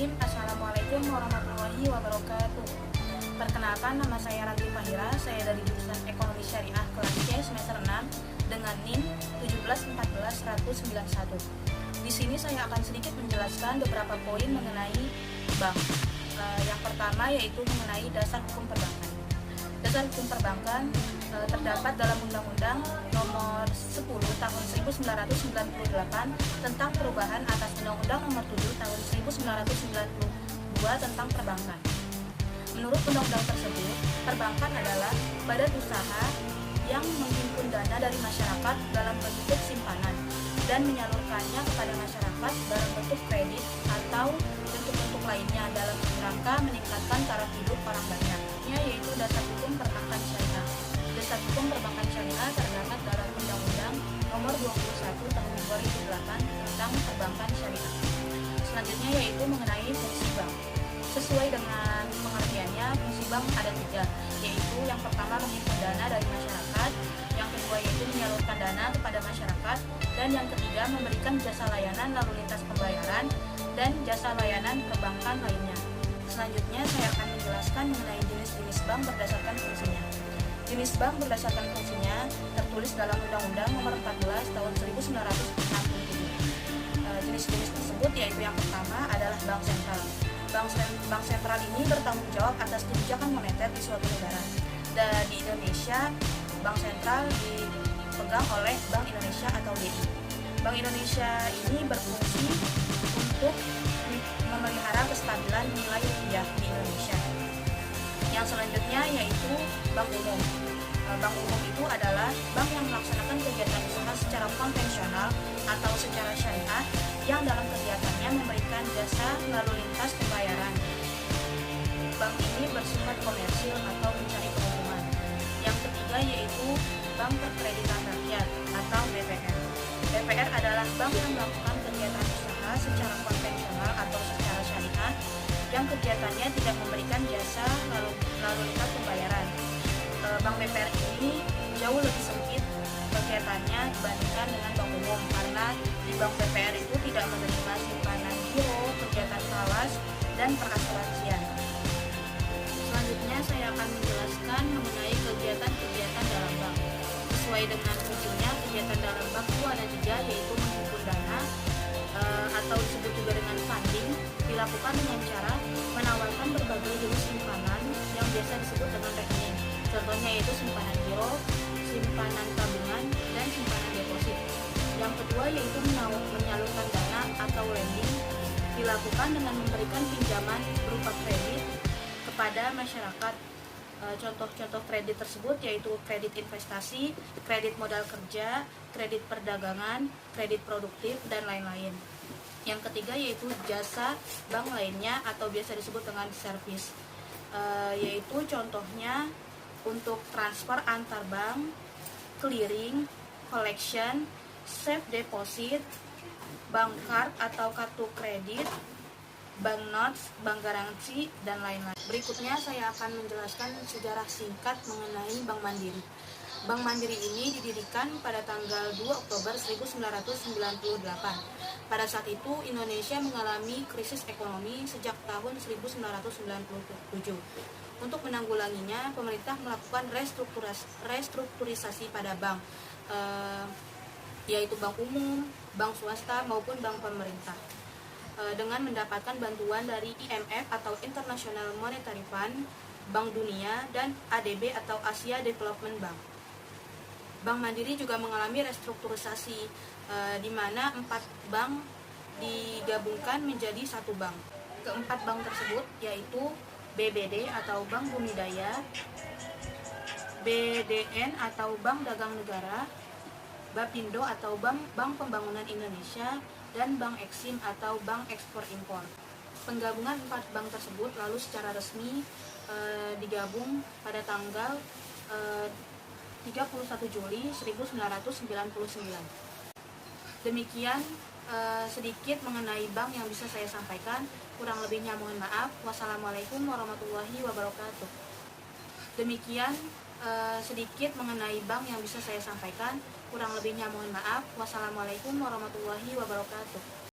Bismillahirrahmanirrahim. Assalamualaikum warahmatullahi wabarakatuh. Perkenalkan, nama saya Ranti Fahira. Saya dari jurusan Ekonomi Syariah kelas C semester 6 dengan NIM 1714191. Di sini saya akan sedikit menjelaskan beberapa poin mengenai bank. Yang pertama yaitu mengenai dasar hukum perbankan. Dasar hukum perbankan terdapat dalam Undang-Undang Nomor 10 Tahun 1998 tentang perubahan atas Undang-Undang Nomor 7 Tahun 1992 tentang perbankan. Menurut undang-undang tersebut, perbankan adalah badan usaha yang menghimpun dana dari masyarakat dalam bentuk simpanan dan menyalurkannya kepada masyarakat dalam bentuk kredit atau bentuk-bentuk lainnya dalam rangka meningkatkan taraf hidup orang banyak, yaitu dasar hukum perbankan syariah. Dasar hukum perbankan syariah terdapat dalam Undang-Undang Nomor 21 Tahun 2008 tentang perbankan syariah. Selanjutnya yaitu mengenai fungsi bank. Sesuai dengan pengertiannya, fungsi bank ada tiga, yaitu yang pertama menghimpun dana dari masyarakat, yang kedua yaitu menyalurkan dana kepada masyarakat, dan yang ketiga memberikan jasa layanan lalu lintas pembayaran dan jasa layanan perbankan lainnya. Selanjutnya saya akan menjelaskan mengenai jenis-jenis bank berdasarkan fungsinya. Jenis bank berdasarkan fungsinya tertulis dalam Undang-Undang Nomor 14 Tahun 1967. Jenis-jenis tersebut yaitu yang pertama adalah bank sentral. Bank sentral ini bertanggung jawab atas kebijakan moneter di suatu negara. Dan di Indonesia, bank sentral dipegang oleh Bank Indonesia atau BI. Bank Indonesia ini berfungsi untuk memelihara kestabilan nilai rupiah di Indonesia. Yang selanjutnya yaitu bank umum. Bank umum itu adalah bank yang melaksanakan kegiatan usaha secara konvensional atau secara syariah yang dalam kegiatannya memberikan jasa lalu lintas pembayaran. Bank ini bersifat komersil atau mencari keuntungan. Yang ketiga yaitu Bank Perkreditan Rakyat atau BPR. BPR adalah bank yang melakukan kegiatan usaha secara konvensional atau secara syariah yang kegiatannya tidak memberikan jasa lalu lintas pembayaran. Bank BPR ini jauh lebih sempit kegiatannya dibandingkan dengan bank umum, karena di bank BPR itu tidak menerima simpanan giro, kegiatan falas, dan perasuransian. Selanjutnya saya akan menjelaskan mengenai kegiatan-kegiatan dalam bank. Sesuai dengan fungsinya, kegiatan dalam bank itu ada tiga, yaitu menghimpun dana atau disebut juga dengan funding, dilakukan dengan cara menawarkan berbagai jenis simpanan yang biasa disebut dengan rekening. Contohnya yaitu simpanan giro, simpanan tabungan, dan simpanan deposit. Yang kedua yaitu menyalurkan dana atau lending, dilakukan dengan memberikan pinjaman berupa kredit kepada masyarakat. Contoh-contoh kredit tersebut yaitu kredit investasi, kredit modal kerja, kredit perdagangan, kredit produktif, dan lain-lain. Yang ketiga yaitu jasa bank lainnya atau biasa disebut dengan servis, yaitu contohnya untuk transfer antar bank, clearing, collection, safe deposit, bank card atau kartu kredit, bank notes, bank garansi, dan lain-lain. Berikutnya saya akan menjelaskan sejarah singkat mengenai Bank Mandiri. Bank Mandiri ini didirikan pada tanggal 2 Oktober 1998. Pada saat itu Indonesia mengalami krisis ekonomi sejak tahun 1997. Untuk menanggulanginya, pemerintah melakukan restrukturisasi pada bank, yaitu bank umum, bank swasta, maupun bank pemerintah, dengan mendapatkan bantuan dari IMF atau International Monetary Fund, Bank Dunia, dan ADB atau Asia Development Bank. Bank Mandiri juga mengalami restrukturisasi, di mana 4 bank digabungkan menjadi satu bank. Keempat bank tersebut yaitu BBD atau Bank Bumi Daya, BDN atau Bank Dagang Negara, Bapindo atau Bank Pembangunan Indonesia, dan Bank Eksim atau Bank Ekspor Impor. Penggabungan 4 bank tersebut lalu secara resmi digabung pada tanggal 31 Juli 1999. Demikian sedikit mengenai bank yang bisa saya sampaikan. Kurang lebihnya mohon maaf. Wassalamualaikum warahmatullahi wabarakatuh. Demikian sedikit mengenai bank yang bisa saya sampaikan. Kurang lebihnya mohon maaf. Wassalamualaikum warahmatullahi wabarakatuh.